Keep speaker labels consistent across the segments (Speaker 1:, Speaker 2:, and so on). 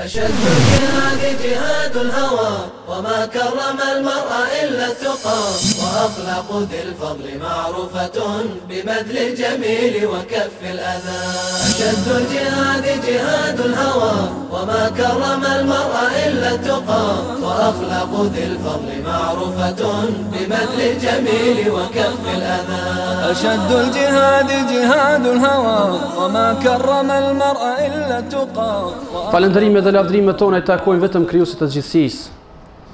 Speaker 1: أشد الجهاد جهاد الهوى وما كرم المرء إلا التقى وأخلاق ذي الفضل معروفة ببذل الجميل وكف الأذى أشد الجهاد جهاد الهوى وما كرم المرء إلا التقى وأخلاق ذي الفضل معروفة ببذل الجميل وكف الأذى
Speaker 2: أشد الجهاد جهاد الهوى وما كرم المرء إلا التقى.
Speaker 3: Falënderimet dhe lavdrimet tona I takojnë vetëm krijuesit të gjithësisë.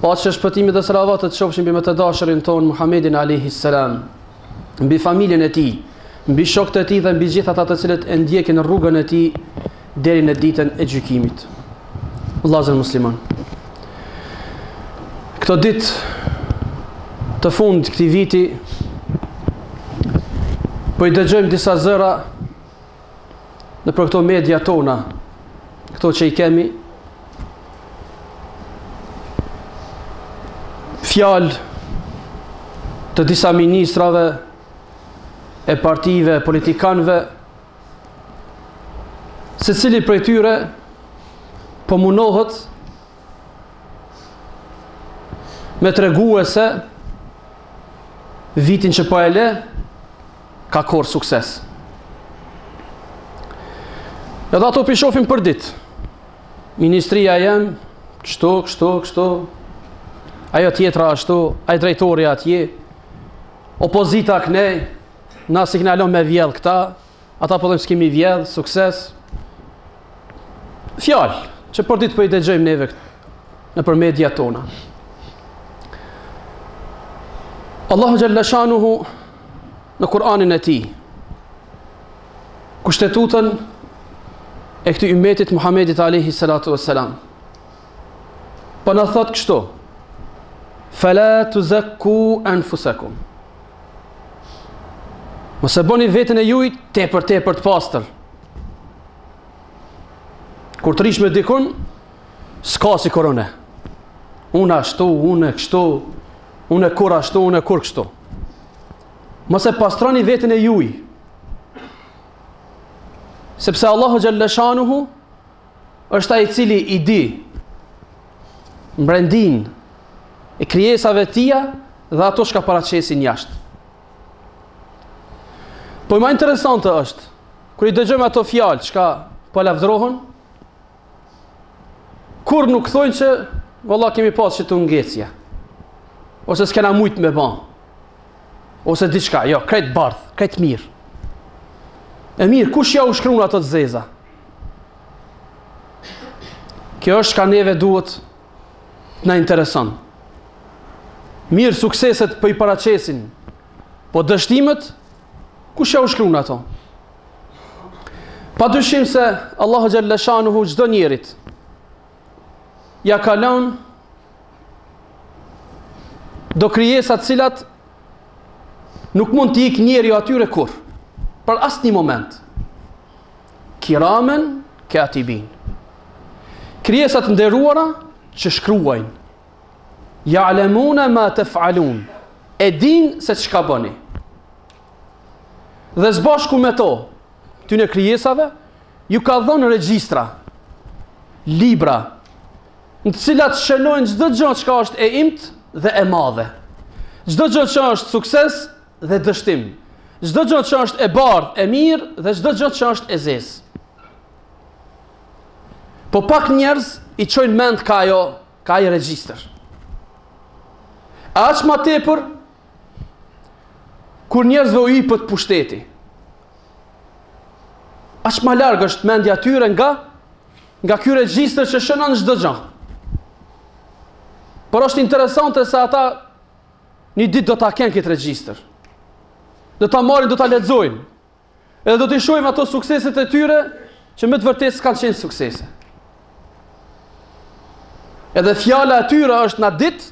Speaker 3: Paqja, shpëtimi dhe salavatet qofshin mbi më të dashurin ton Muhammedin alayhi salam, mbi familjen e tij, mbi shokët e tij dhe mbi gjithë ata të cilët e ndjekin rrugën e tij deri në ditën e gjykimit. Vëllezër musliman. Këto ditë të fundit këtij viti po I dëgjojmë disa zëra në për këto media tona, këto që I kemi, fjalë të disa ministrave, e partive, politikanëve, secili prej tyre po munohet me tregue se vitin që po e le ka korë sukses. Edhe ato pishofim për ditë. Ministria jem, kështu, ajo tjetra ashtu, ai drejtori atje, opozita kënej, na si këna lon me vjedh këta, ata po dhe s'kemi vjedh, sukses. Fjallë, që për ditë po I dëgjojmë neve në për media tona. Allahu Gjalla Shanuhu në Kur'anin e tij kushtetutën e këtij ummetit Muhammedit alayhi salatu wassalam po na thot kështu: Fala tuzakku anfusakum. Mos e bëni veten e juaj tepër të pastër. Kur të rish me dikun, s'ka si korone. Unë ashtu, unë kështu, unë kur ashtu, unë kur kështu. Mos e pastroni veten e juaj. Sepse Allahu Gjalla Shanuhu është ai I cili I di mbrendin e krijesave të tia dhe ato që paraqesin jashtë. Po më interesante është kur I dëgjojmë ato fjalë çka po lavdrohen, kur nuk thonë që valla kemi pas që të ngecja, ose s'kena mujt me ban, ose diçka, jo, krejt bardh, krejt mirë. E mirë, kush ja u shkruan ato të zeza? Kjo është ka neve duhet na intereson. Mirë, sukseset po I paraqesin, po dështimet, kush ja u shkruan ato? Pa dyshim se Allahu Gjalla Shanuhu çdo njerit ja ka lënë do krijesa të cilat nuk mund të ikë njeri atyre kur, për asnjë moment. Kiramen katibin. Krijesat nderuara që shkruajnë. Ya'lamuna ma taf'alun. E din se çka bëni. Dhe sbashku me to, tyne krijesave, ju ka dhënë regjistra, libra, në të cilat shënojnë çdo gjë që është e imt dhe e madhe. Çdo gjë që është sukses dhe dështim. Çdo gjë që është e bardhë, e mirë dhe çdo gjë që është e zezë. Po pak njerëz I çojnë mend ka ai regjistër. Aq më tepër kur njerëzve u hipet pushteti. Aq më larg është mendja tyre nga ky regjistër që shënon çdo gjë. Por është interesante se ata një ditë do ta kenë këtë regjistër. Do ta marrin, do ta lexojnë. Edhe do t'i shohim ato sukseset e tyre që me të vërtetë s'kan qenë suksese. Edhe fjala e tyre është na ditë,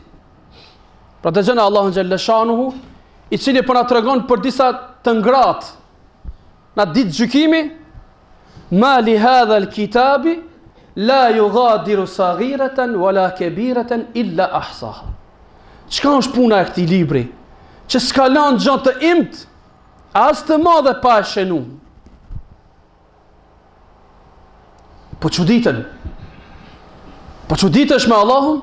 Speaker 3: pra dëgjoni Allahun Gjalla Shanuhu, I cili po na tregon për disa të ngratë na ditë gjykimi, ma li hadha al-kitabi la yughadiru saghiratan wala kabiratan illa ahsaha. Çka është puna e këtij libri? Që s'ka lënë gjë të imt, as të madhe pa e shënuar. Po çuditën. Po çuditësh me Allahun?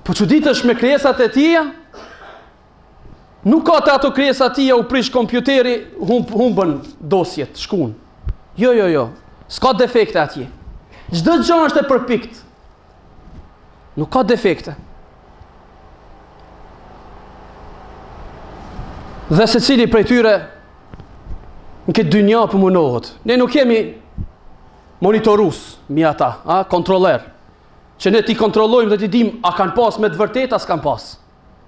Speaker 3: Po çuditësh me krijesat e Tija? Nuk ka të ato krijesat Tija u prish kompjuteri, humbën dosjet, shkun. Jo. S'ka defekte atje. Çdo gjë është e përpikt. Nuk ka defekte. Dhe secili prej tyre në këtë dynja përmunohet. Ne nuk kemi monitorus mi ata, kontroller. Që ne ti kontrollojmë dhe ti dim a kanë pas me të vërtet, a s'kan pas.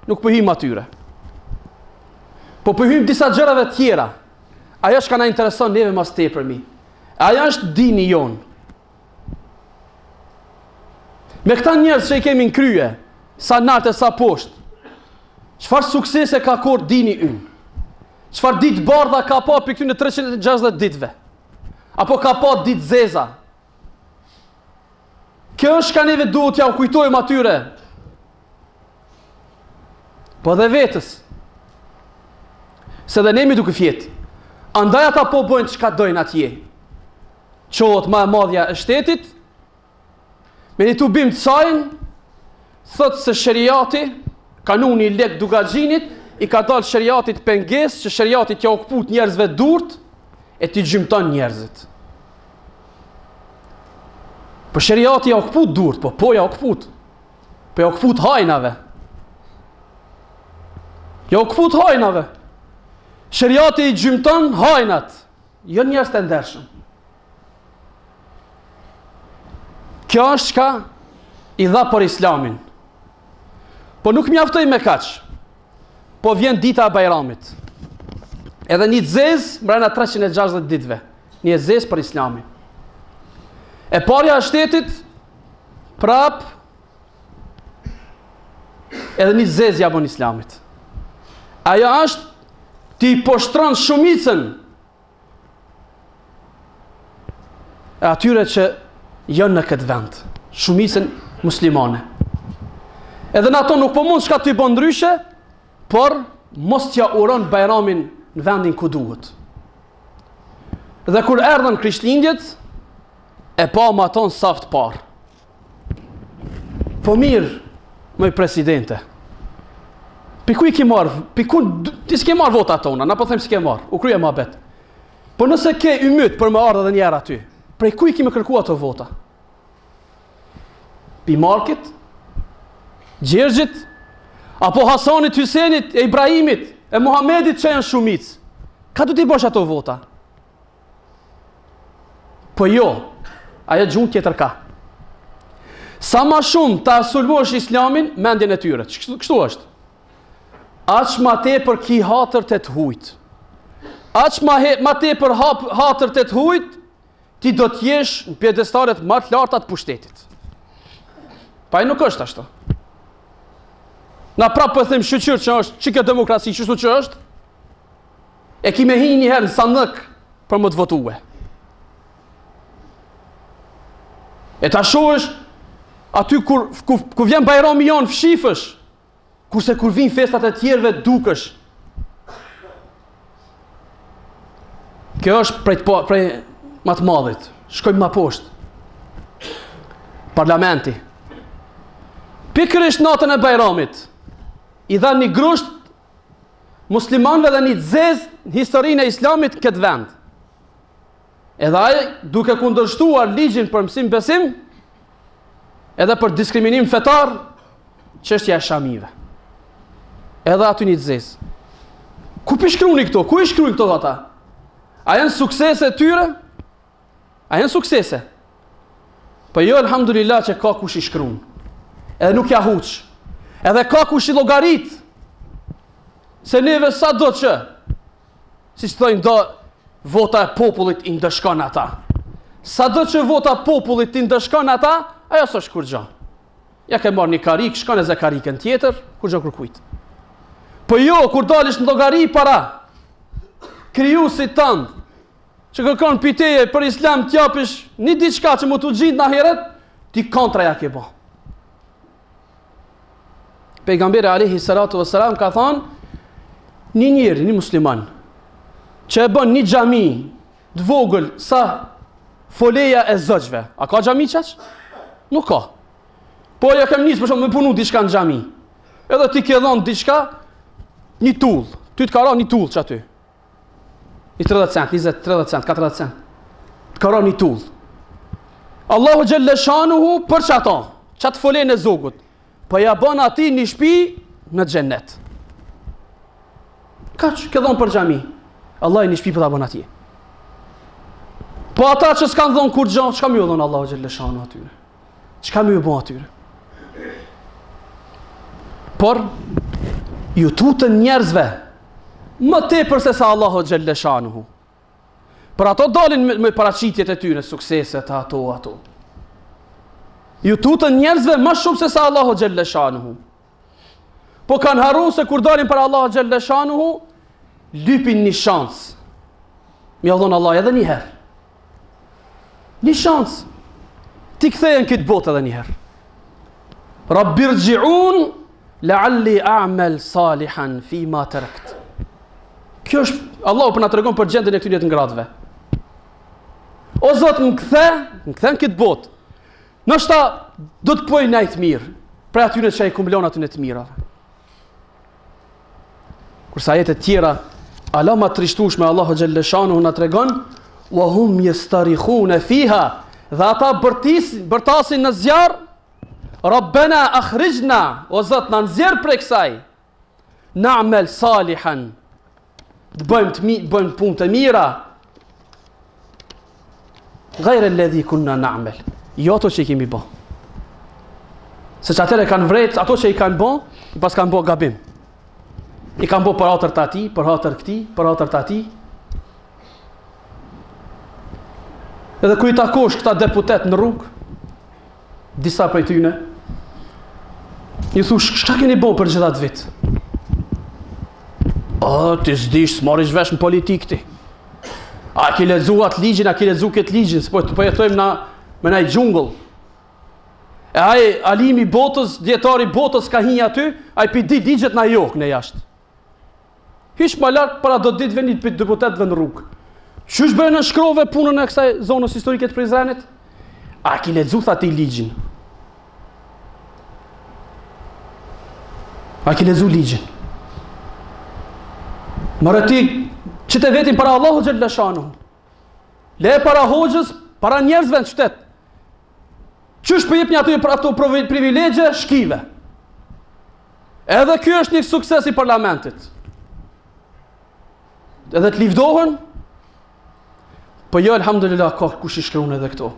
Speaker 3: Nuk pëhim atyre. Po pëhim disa gjërave tjera. Ajo shka na intereson neve mas tepërmi. Ajo është dini jonë. Me këta njerëz që i kemi në krye, sa natë e sa poshtë, çfarë suksese ka kur dini ynë? Çfarë ditë bardha ka pa për këtyre 360 ditëve? Apo ka pa ditë zeza? Kjo është ka neve duhet ja u kujtojmë atyre. Po dhe vetës. Se dhe nemi duke fjetë. Andaj ata po bojnë çka dojnë atje. Qohet ma e madhja e shtetit, me një tubim të sajnë, thotë se shëriati, kanuni lek dugaxhinit, i ka dalë shëriatit penges, që shëriatit ja okput njerëzve durt, e ti gjymton njerëzit. Po shëriati ja okput durt, po ja okput. Po ja okput hajnave. Ja okput hajnave. Shëriati i gjymton hajnat, jo njerëz të ndershëm. Kjo është çka i dha për Islamin. Po nuk mjaftoj me kaq. Po vjen dita e Bajramit. Edhe një zez mbrana 360 ditëve. Një zez për Islamin. E parja e shtetit prap edhe një zez ja bën Islamit. Ajo është ti poshtron shumicën e atyre që janë në këtë vend, shumicën muslimane. Edhe në ato nuk po mund shka të i bën ndryshe, por mos t'ja uron Bajramin në vendin ku duhet. Dhe kur erdhën Krishtlindjet, e pa ma tonë saft parë. Po mirë, mëj presidente, pi ku i ki marë, ti s'ke marë vota tona, na po them s'ke marë, u kryje ma bet. Po nëse ke ymyt për me ardhe dhe njerë aty, prej ku i kime kërku ato vota? Pi Markit, Gjergjit, apo Hasanit, Hysenit, e Ibrahimit, e Muhamedit që janë shumic? Ka du t'i bosh ato vota? Po jo, ajo gjunë tjetër ka. Sa ma shumë ta sulmosh Islamin, mendjen e tyre. Kështu është. Aq ma te për ki hatër të të hujt. Aq ma te për hatër të të hujt, ti do t'jesh në pjedestalet më të larta të pushtetit. Pa i nuk është ashtu. Na prapë po them shqyqyr që është, që kjo demokraci, qështu që është, e kime hi njëherë në sanëk për më të votue. E ta shohësh, aty kur vjen Bajrami janë fshifësh, kurse kur vin festat e tjerëve dukësh. Kjo është prej ma të madhit. Shkojmë ma poshtë. Parlamenti. Pikërisht natën e Bajramit, i dha një grusht muslimanve dhe një zez në historinë e Islamit këtë vend. Edhe ai, duke kundërshtuar ligjin për mësim besim, edhe për diskriminim fetar, çështja e shamive. Edhe aty një zez. Ku pishkruni këto? Ku i shkruajnë këto ata? A janë suksese tyre? A janë suksese? Po jo, alhamdulillah që ka kush i shkruan. Edhe nuk ja huq. Edhe ka kush i llogarit. Se neve sa do që, si që thojnë do, vota e popullit i ndëshkon ata. Sa do që vota popullit i ndëshkon ata, ajo s'është kur gjo. Ja ke marrë një karik, shkon e ze karikën tjetër, kur gjo kërkujt. Po jo, kur dalish në llogari para, krijuesit tënd, që kërkon piteje për Islam t'japish një diçka që mu t'u gjindë në ahiret, ti kontra ja ke bo. Pejgamberi alayhi salatu vesselam ka thonë, një njeri, një musliman, që e bën një xhami të vogël sa foleja e zogjve. A ka xhami qaq? Nuk ka. Po ja kem nisë për shumë me punu diçka në xhami. Edhe ti ke dhënë diçka, një tull. Ty të ka rënë një tull çaty. I 30 cent, 20, 30 cent, 40 cent. Të ka rënë një tull. Allahu xhalla shanuhu për çato, çat folen e zogut. Po ja bën atij një shtëpi në xhennet. Kaç ke dhënë për xhami? Allah një shtëpi po ta bën atij. Po ata që s'kan dhënë kur gjë, çka më u dhon Allahu xhalla shanuhu atyre? Çka më u bën atyre? Por ju tutën njerëzve më tepër se sa Allahu xhalla shanuhu. Për ato dalin me paraqitjet e tyre, sukseset, ato. Ju tutën njerëzve më shumë se sa Allahu xhalla shanuhu. Po kanë harru se kur dalin për Allahu xhalla shanuhu, lypin një shans. Mi dhon Allah edhe një herë. Një shans. Ti kthehen këtë botë edhe një herë. Rabbirji'un la'alli a'mal salihan fi ma tarakt. Kjo është Allahu po na tregon për gjendjen e këtyre të ngratëve. O Zot, më kthen këtë botë. Nështë do të poj najtë mirë, pra atyre që i kumblon atyre të mira. Kursa ajetet tjera, ala ma trishtueshme Allahu xhalla shanuhu na tregon, wa hum yastarikhuna fiha, dhe ata bërtasin në zjarr, Rabbana akhrijna, o Zot na nxjerr prej kësaj. Na'mal salihan. Të bëjmë punë të mira. Ghayra alladhi kunna na'mal. Jo ato që i kemi bo. Se që atëre kanë vrejt, ato që i kanë bo, i pas kanë bo gabim. I kanë bo për hatër të ati, për hatër këti, për hatër të ati. Edhe ku i takosh këta deputet në rrugë, disa për tyne, i thush, shka keni bo për gjithat vit? O, ti s'dish, s'marish vesh në politikë ti. A ki lezu atë ligjin, a ki lezu këtë ligjin, s'po jetojmë na me naj gjungull. E aj alimi botës, djetari botës ka hinja aty, aj pi di ligjet na jok në jashtë. Hish ma lartë para do ditë venit për deputetëve në rrugë. Qysh bëjnë në shkrove punën e kësaj zonës historike të Prizrenit? A ki lezu tha ti ligjin? A ki lezu ligjin? Mërë ti, që të vetin para Allahu xhalla shanuhu. Le para hoxhës, para njerëzve në qytet. Qysh për jep një ato privilegje shkive. Edhe kjo është një sukses i parlamentit. Edhe të livdohen, po jo, alhamdulillah, ka kush i shkruan edhe këto.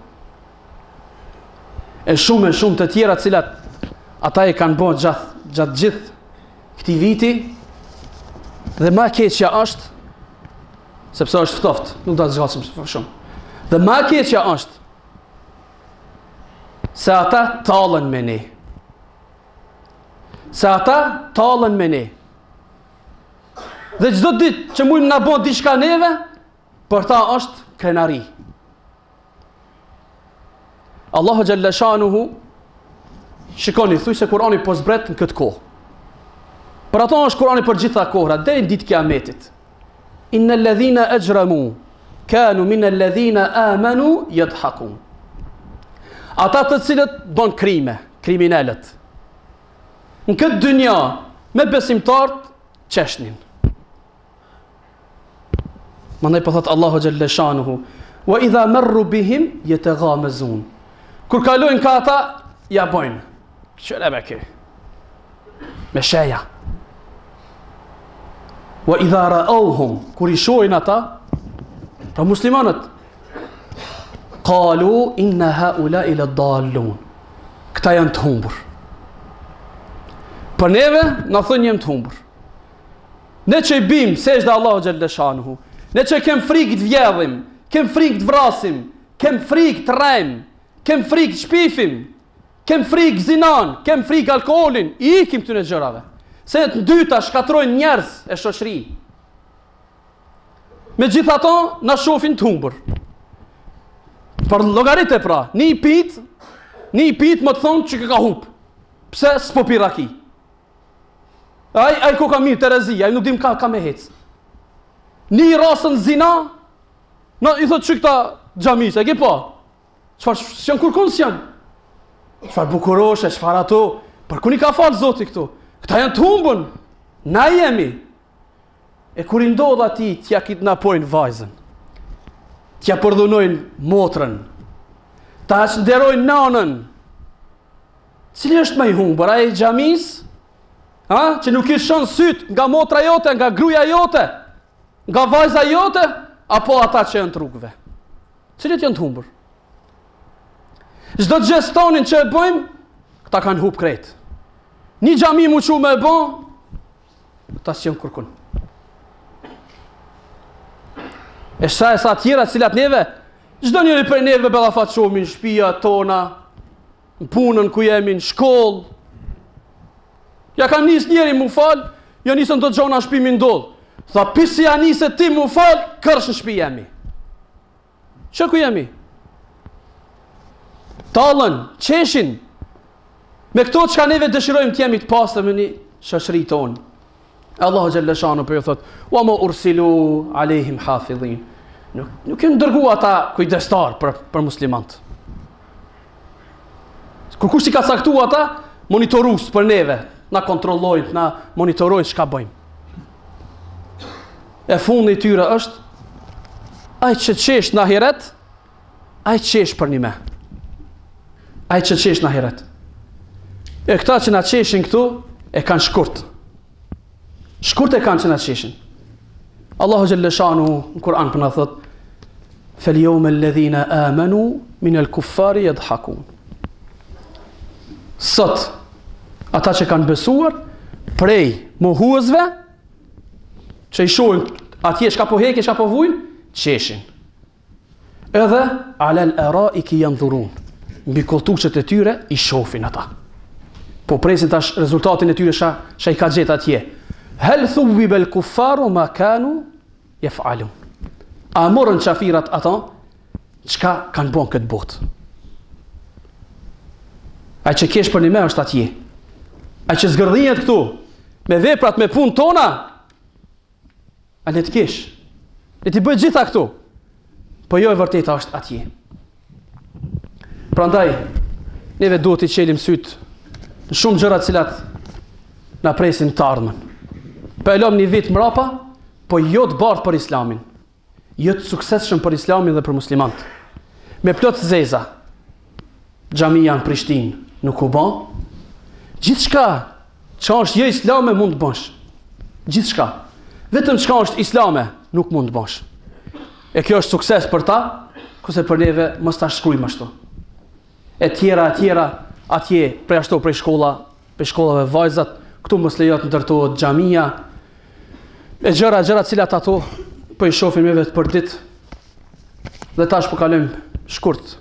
Speaker 3: E shumë të tjera cilat ata i kanë bërë gjatë gjithë këtij viti, dhe ma keqja është, sepse është ftoft, nuk do të zgjasim shumë. Dhe ma keqja është se ata talën me ne. Se ata talën me ne. Dhe çdo ditë që mujmë na bën diçka neve, për ta është krenari. Allahu xhalla shanuhu, shikoni, thuj se Kurani po zbret në këtë kohë. Për ato është Kurani për gjitha kohrat, deri në ditë kiametit. Innal ladhina ajramu kanu min alladhina amanu yadhhakun. Ata të cilët bën krime, kriminalët, në këtë dynja me besimtarët qeshnin. Mandaj po thot Allahu xhalla shanuhu, wa idha marru bihim yataghamazun. Kur kalojnë ka ata, ja bojnë. Çfarë be kë? Me sheja. Wa idha ra'awhum, kur i shohin ata, pra muslimanët, qalu inna haula'i ladallun. Këta janë të humbur. Për neve na thonë jam të humbur. Ne që i bim sejdë Allahu xhalla shanuhu, ne që kem frikë të vjedhim, kem frikë të vrasim, kem frikë të rrejm, kem frikë të shpifim, kem frikë zinan, kem frikë alkoolin, i ikim këtyre gjërave. Se të dyta shkatrojnë njerëz e shoqëri. Me gjitha to, na shofin të humbur. Për llogaritë pra, një i pit më të thonë që ka humb. Pse s'po pi raki? Ai ko ka mirë Terezi, ai nuk dim ka me hec. Një rasën zina, i thot që këta xhamis, e ke po? Çfarë janë kurkon janë? çfarë bukuroshe, çfarë ato. Për kuni ka falë Zoti këtu? Këta janë të humbën. Na jemi. E kur i ndodh ati, t'ja kidnapojnë vajzën. T'ja përdhunojnë motrën. Ta shënderojnë nanën. Cili është më i humbër? Ai i xhamis? Që nuk i shon syt nga motra jote, nga gruaja jote, nga vajza jote, apo ata që janë të rrugëve? Cilit janë të humbur? Çdo gjestonin që e bëjmë, këta kanë humb krejt. Një xhami mu çu me e bë, këta s'janë kurkun. E sa tjera cilat neve, çdo njëri për neve ballafaqohemi në shtëpia tona, në punën ku jemi, në shkollë. Ja ka nis njeri mu fal, ja nisën do gjona në shtëpi mi ndodh. Tha, pisi ja nisë ti mu fal, kërsh në shtëpi jemi. Që ku jemi? Tallën, qeshin. Me këto çka neve dëshirojmë të jemi të pastër me një shoqëri tonë. Allahu xhalla shanu për ju thot: "Wa ma ursilu alehim hafidhin." Nuk janë dërguar ata kujdestar për muslimanët. Kur kush i ka caktuar ata, monitorues për neve, na kontrollojnë, na monitorojnë çka bëjmë. E fundi i tyre është ai që qesh në ahiret, ai qesh për një me. Ai që qesh në ahiret. E këta që na qeshin këtu e kanë shkurt. Shkurt e kanë që na qeshin. Allahu xhalla shanu në Kur'an për na thot: "Fal-yawma alladhina amanu min al-kuffari yadhhakun." Sot ata që kanë besuar prej mohuesve që i shohin atje çka po heqin, çka po vujnë, qeshin. Edhe alal araiki yanzurun. Mbi koltuqet e tyre i shohin ata. Po presin tash rezultatin e tyre sa i ka gjetë atje. Hal thuwiba al-kuffaru ma kanu yaf'alun. A morën qafirat ata çka kanë bën këtë botë. Ai që kesh për një me është atje. Ai që zgërdhinjet këtu me veprat, me punë tona, a le të kesh. Le të bëj gjitha këtu. Po jo e vërteta është atje. Prandaj neve duhet të çelim syt në shumë gjëra të cilat na presin të ardhmen. Po e lëm një vit mrapa, po jo të bardh për Islamin. Jo të suksesshëm për Islamin dhe për muslimanët. Me plot zeza. Xhamia në Prishtinë nuk u bën. Gjithçka që është jo islame mund të bësh. Gjithçka. Vetëm çka është islame nuk mund të bësh. E kjo është sukses për ta, kurse për neve mos ta shkruajmë ashtu. E tjera atje prej ashtu prej shkollave vajzat, këtu mos lejohet ndërtohet xhamia. E gjëra cilat ato po i shohin me vetë për ditë. Dhe tash po kalojmë shkurt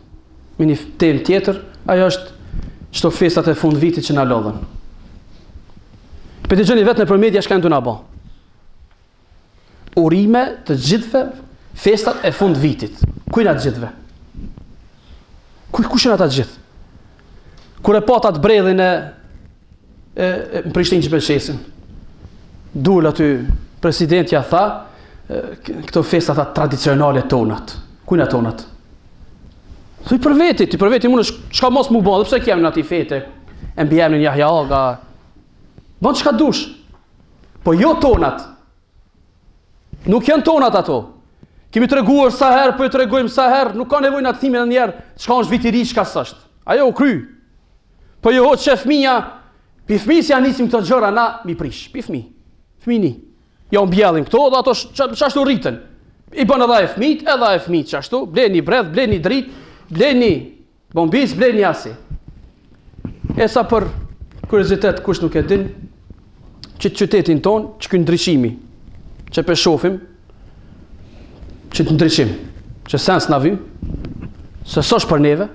Speaker 3: me një temë tjetër, ajo është çto festat e fund vitit që na lodhen. Për të gjeni vetë në për media shka në të nga ba. Urime të gjithve festat e fund vitit. Kujna të gjithve? Kush janë ata të gjithë? Kur e pat atë bredhin e në Prishtinë që pëlqesin. Dul aty presidentja tha, këto festat atë tradicionale tonat. Kujna tonat? Thuj për veti mund çka mos mu bën, pse kemi në aty fete, e mbijemnin Yahya Aga. Bën çka dush. Po jo tonat. Nuk janë tonat ato. Kemi treguar sa herë, po e tregojmë sa herë, nuk ka nevojë na të themi edhe një herë çka është viti i ri, çka s'është. Ajo u kry. Po jo hoç fëmia, pi fëmijës ja nisim këto gjëra na mi prish. Pi fëmijë. Fëmini. Ja u mbjellim këto, dhe ato çashtu rriten. I bën edhe e fëmijët, edhe e fëmijët çashtu, bleni bredh, bleni dritë, bleni bombis, bleni asi. E sa për kuriozitet kush nuk e din, që qytetin ton, që ky ndryshimi, që pe shohim, që të ndryshim, që sens na vim, se s'është për neve,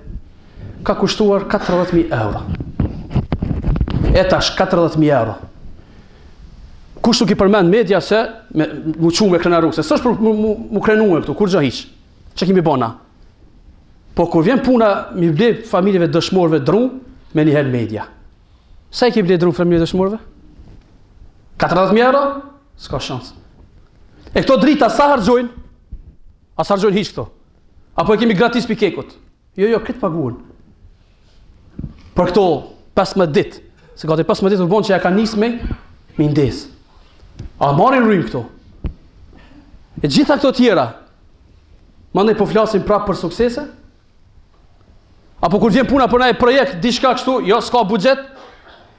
Speaker 3: ka kushtuar 40.000 euro. E tash 40.000 euro. Kush nuk i përmend media se mu çu me krenaru, se s'është për mu krenuar këtu, kur gjë hiç. Çka kemi bëna? Po kur vjen puna mi ble familjeve dëshmorëve dru, me një herë media. Sa i ke ble dru familjeve dëshmorëve? 40.000 euro? S'ka shans. E këto drita sa harxojnë? As harxojnë hiç këto. Apo e kemi gratis pikekut? Jo, këtë paguën. për këto 15 ditë, se gati 15 ditë u bon që ja ka nisë me ndes. A marrin rrymë këto? E gjitha këto tjera, mandej po flasim prapë për suksese? Apo kur vjen puna për një projekt, diçka kështu, jo, s'ka buxhet,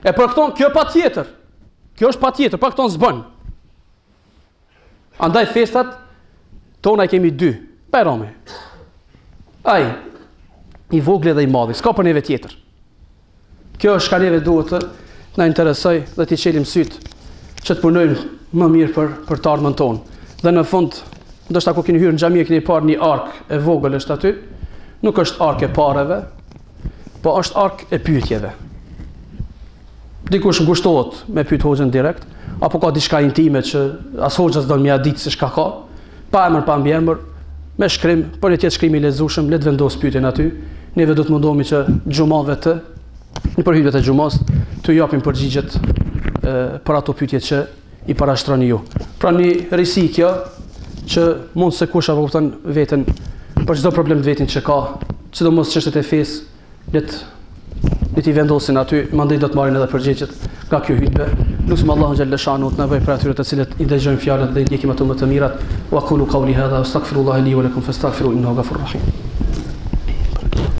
Speaker 3: e për këto, kjo pa tjetër. Kjo është pa tjetër, pa këto në zbën. Andaj festat, tona kemi 2, Bajrami. Ai, i vogli dhe i madhi, s'ka për neve tjetër. Kjo është ka neve duhet të na interesoj dhe t'i qelim sytë që të punojnë më mirë për të ardhmen tonë. Dhe në fund, ndoshta ku keni hyrë në xhami keni parë një ark e vogël është aty. Nuk është ark e pareve, po është ark e pyetjeve. Dikush ngushtohet me pyet hoxhën direkt, apo ka diçka intime që as hoxha s'do më ia ditë se çka ka, pa emër pa mbiemër, me shkrim, por një tjetër shkrim i lezetshëm, le të vendos pyetjen aty. Neve do të mundohemi që xhumave të në përhyrjet e xhumas të japim përgjigjet për ato pyetje që i parashtroni ju. Pra një risi kjo që mund se kush apo kupton veten për çdo problem të vetin që ka, sidomos çështjet e fesë, le t'i vendosin aty, mandej do të marrin edhe përgjigjet nga kjo hutbë. Lutem Allahun xhalla shanu të na bëj për atyre të cilët i dëgjojnë fjalët dhe i ndjekim ato më të mirat. Wa qulu qawli hadha astaghfirullaha li wa lakum fastaghfiru innahu ghafurur rahim.